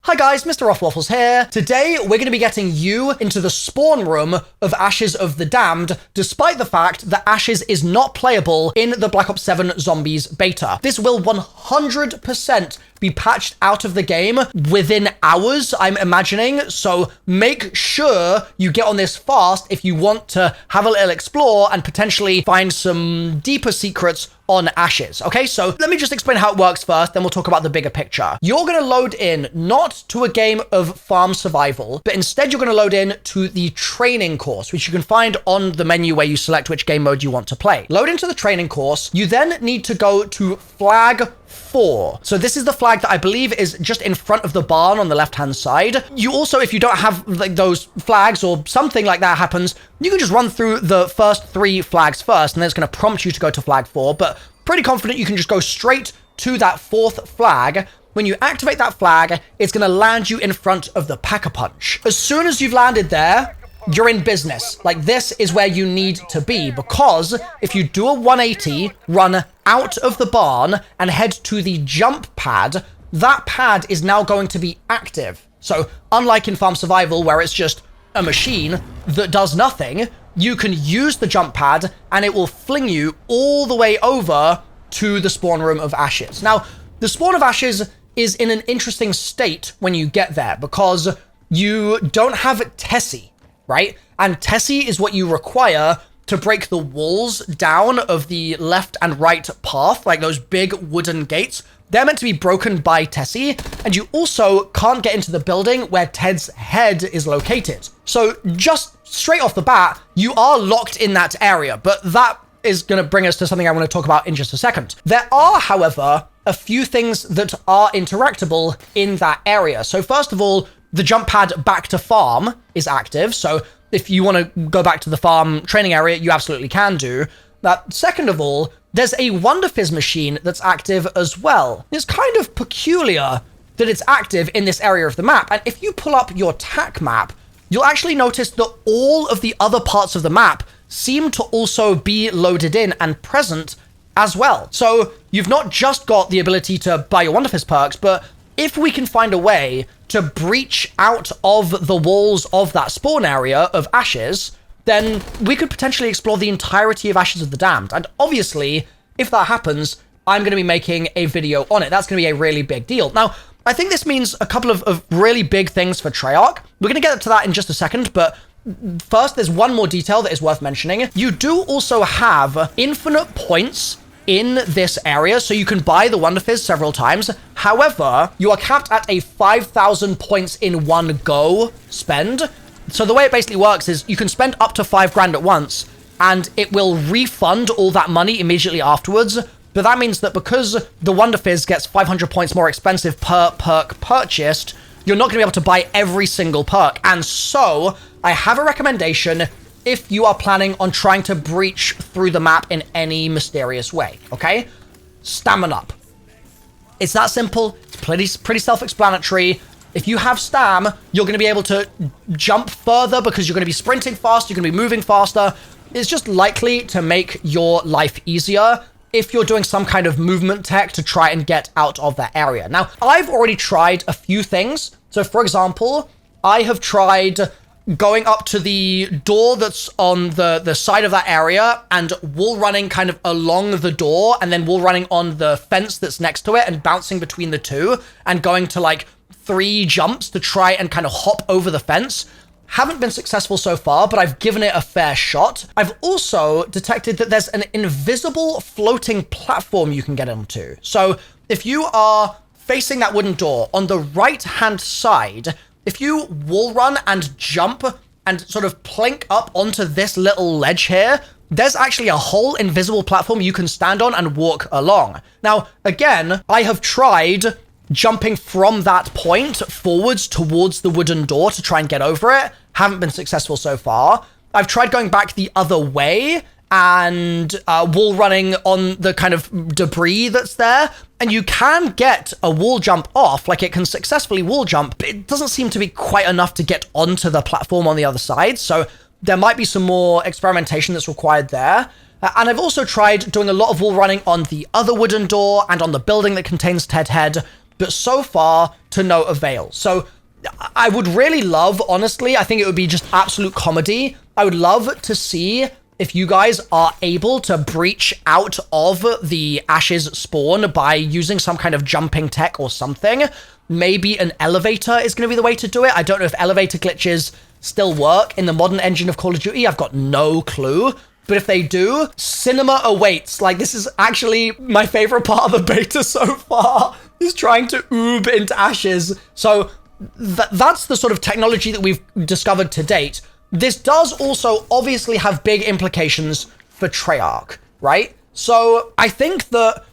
Hi guys, MrRoflWaffles here. Today, we're going to be getting you into the spawn room of Ashes of the Damned, despite the fact that Ashes is not playable in the Black Ops 7 Zombies beta. This will 100% be patched out of the game within hours, I'm imagining, so make sure you get on this fast if you want to have a little explore and potentially find some deeper secrets on Ashes. Okay, so let me just explain how it works first, then we'll talk about the bigger picture. You're going to load in not to a game of farm survival, but instead you're going to load in to the training course, which you can find on the menu where you select which game mode you want to play. Load into the training course. You then need to go to flag 4. So this is the flag that I believe is just in front of the barn on the left-hand side. You also, if you don't have like those flags or something like that happens, you can just run through the first 3 flags first, and then it's going to prompt you to go to flag 4, but pretty confident you can just go straight to that 4th flag. When you activate that flag, it's going to land you in front of the Pack-a-Punch. As soon as you've landed there, you're in business. Like, this is where you need to be, because if you do a 180, run out of the barn and head to the jump pad, that pad is now going to be active. So unlike in Farm Survival, where it's just a machine that does nothing, you can use the jump pad and it will fling you all the way over to the spawn room of Ashes. Now, the spawn of Ashes is in an interesting state when you get there, because you don't have Tessie, right? And Tessie is what you require to break the walls down of the left and right path, like those big wooden gates. They're meant to be broken by Tessie, and you also can't get into the building where Ted's head is located. So just straight off the bat, you are locked in that area, but that is going to bring us to something I want to talk about in just a second. There are, however, a few things that are interactable in that area. So first of all, the jump pad back to farm is active, so if you want to go back to the farm training area, you absolutely can do that. Second of all, there's a Wonder Fizz machine that's active as well. It's kind of peculiar that it's active in this area of the map, and if you pull up your TAC map, you'll actually notice that all of the other parts of the map seem to also be loaded in and present as well. So you've not just got the ability to buy your Wonder Fizz perks, but if we can find a way to breach out of the walls of that spawn area of Ashes, then we could potentially explore the entirety of Ashes of the Damned. And obviously, if that happens, I'm going to be making a video on it. That's going to be a really big deal. Now, I think this means a couple of really big things for Treyarch. We're going to get to that in just a second, but first, there's one more detail that is worth mentioning. You do also have infinite points in this area, so you can buy the Wonder Fizz several times. However, you are capped at a 5,000 points in one go spend. So the way it basically works is you can spend up to 5 grand at once, and it will refund all that money immediately afterwards. But that means that because the Wonder Fizz gets 500 points more expensive per perk purchased, you're not going to be able to buy every single perk. And so I have a recommendation if you are planning on trying to breach through the map in any mysterious way, okay? Stamina up. It's that simple. It's pretty self-explanatory. If you have stam, you're going to be able to jump further because you're going to be sprinting faster, you're going to be moving faster. It's just likely to make your life easier if you're doing some kind of movement tech to try and get out of that area. Now, I've already tried a few things. So, for example, I have tried going up to the door that's on the side of that area and wall running kind of along the door, and then wall running on the fence that's next to it and bouncing between the two and going to like 3 jumps to try and kind of hop over the fence. Haven't been successful so far, but I've given it a fair shot. I've also detected that there's an invisible floating platform you can get onto. So if you are facing that wooden door on the right-hand side, if you wall run and jump and sort of plink up onto this little ledge here, there's actually a whole invisible platform you can stand on and walk along. Now, again, I have tried jumping from that point forwards towards the wooden door to try and get over it. Haven't been successful so far. I've tried going back the other way and wall running on the kind of debris that's there. And you can get a wall jump off, like it can successfully wall jump, but it doesn't seem to be quite enough to get onto the platform on the other side. So there might be some more experimentation that's required there. And I've also tried doing a lot of wall running on the other wooden door and on the building that contains Ted Head. but so far to no avail. So I would really love, honestly, I think it would be just absolute comedy. I would love to see if you guys are able to breach out of the Ashes spawn by using some kind of jumping tech or something. Maybe an elevator is going to be the way to do it. I don't know if elevator glitches still work in the modern engine of Call of Duty. I've got no clue. But if they do, cinema awaits. Like, this is actually my favorite part of the beta so far, is trying to oob into Ashes. So that's the sort of technology that we've discovered to date. This does also obviously have big implications for Treyarch, right? So I think that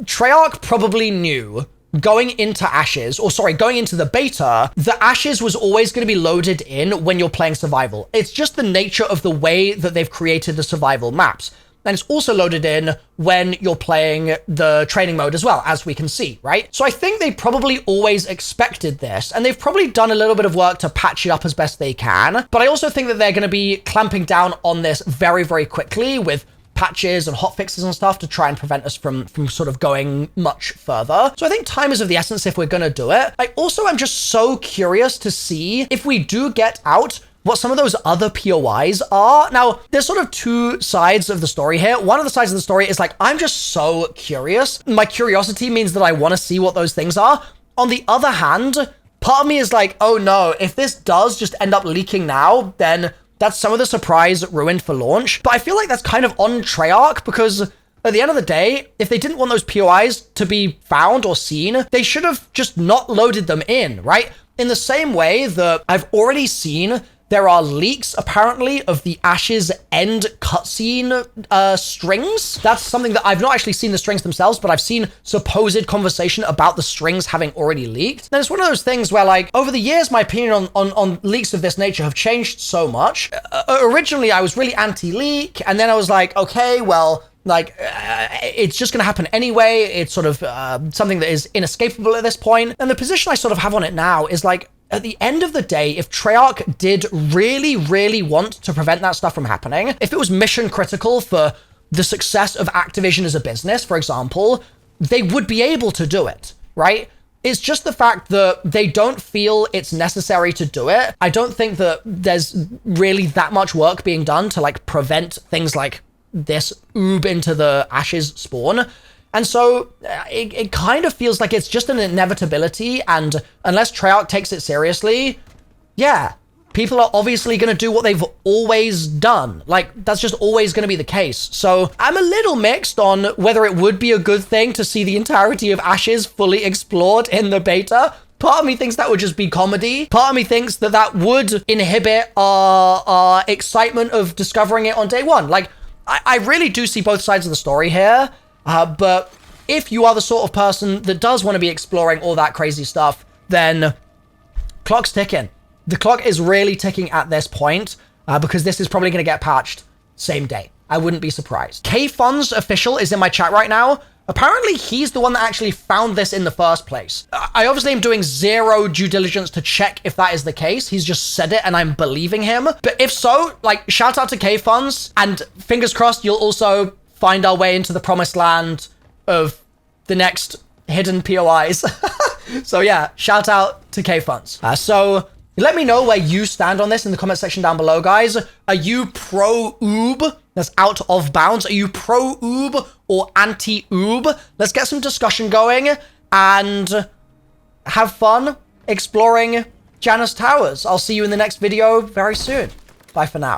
Treyarch probably knew going into the beta, the Ashes was always going to be loaded in when you're playing survival. It's just the nature of the way that they've created the survival maps. And it's also loaded in when you're playing the training mode as well, as we can see, right? So I think they probably always expected this, and they've probably done a little bit of work to patch it up as best they can. But I also think that they're going to be clamping down on this very, very quickly with patches and hotfixes and stuff to try and prevent us from sort of going much further. So I think time is of the essence if we're going to do it. I also am just so curious to see if we do get out what some of those other POIs are. Now, there's sort of two sides of the story here. One of the sides of the story is like, I'm just so curious. My curiosity means that I want to see what those things are. On the other hand, part of me is like, oh no, if this does just end up leaking now, then that's some of the surprise ruined for launch. But I feel like that's kind of on Treyarch, because at the end of the day, if they didn't want those POIs to be found or seen, they should have just not loaded them in, right? In the same way that I've already seen there are leaks, apparently, of the Ashes end cutscene strings. That's something that I've not actually seen the strings themselves, but I've seen supposed conversation about the strings having already leaked. And it's one of those things where, like, over the years, my opinion on leaks of this nature have changed so much. Originally, I was really anti-leak, and then I was like, okay, well, like, it's just going to happen anyway. It's sort of something that is inescapable at this point. And the position I sort of have on it now is like, at the end of the day, if Treyarch did really, really want to prevent that stuff from happening, if it was mission critical for the success of Activision as a business, for example, they would be able to do it, right? It's just the fact that they don't feel it's necessary to do it. I don't think that there's really that much work being done to, like, prevent things like this oob into the Ashes spawn. And so it kind of feels like it's just an inevitability, and unless Treyarch takes it seriously, yeah, people are obviously going to do what they've always done. Like, that's just always going to be the case. So I'm a little mixed on whether it would be a good thing to see the entirety of Ashes fully explored in the beta. Part of me thinks that would just be comedy. Part of me thinks that that would inhibit our excitement of discovering it on day one. Like, I really do see both sides of the story here. But if you are the sort of person that does want to be exploring all that crazy stuff, then clock's ticking. The clock is really ticking at this point, because this is probably going to get patched same day. I wouldn't be surprised. K-Fun's official is in my chat right now. Apparently, he's the one that actually found this in the first place. I obviously am doing zero due diligence to check if that is the case. He's just said it and I'm believing him. But if so, like, shout out to K-Fun's, and fingers crossed you'll also find our way into the promised land of the next hidden POIs. So yeah, shout out to K-Funds. So let me know where you stand on this in the comment section down below, guys. Are you pro-oob? That's out of bounds. Are you pro-oob or anti-oob? Let's get some discussion going and have fun exploring Janus Towers. I'll see you in the next video very soon. Bye for now.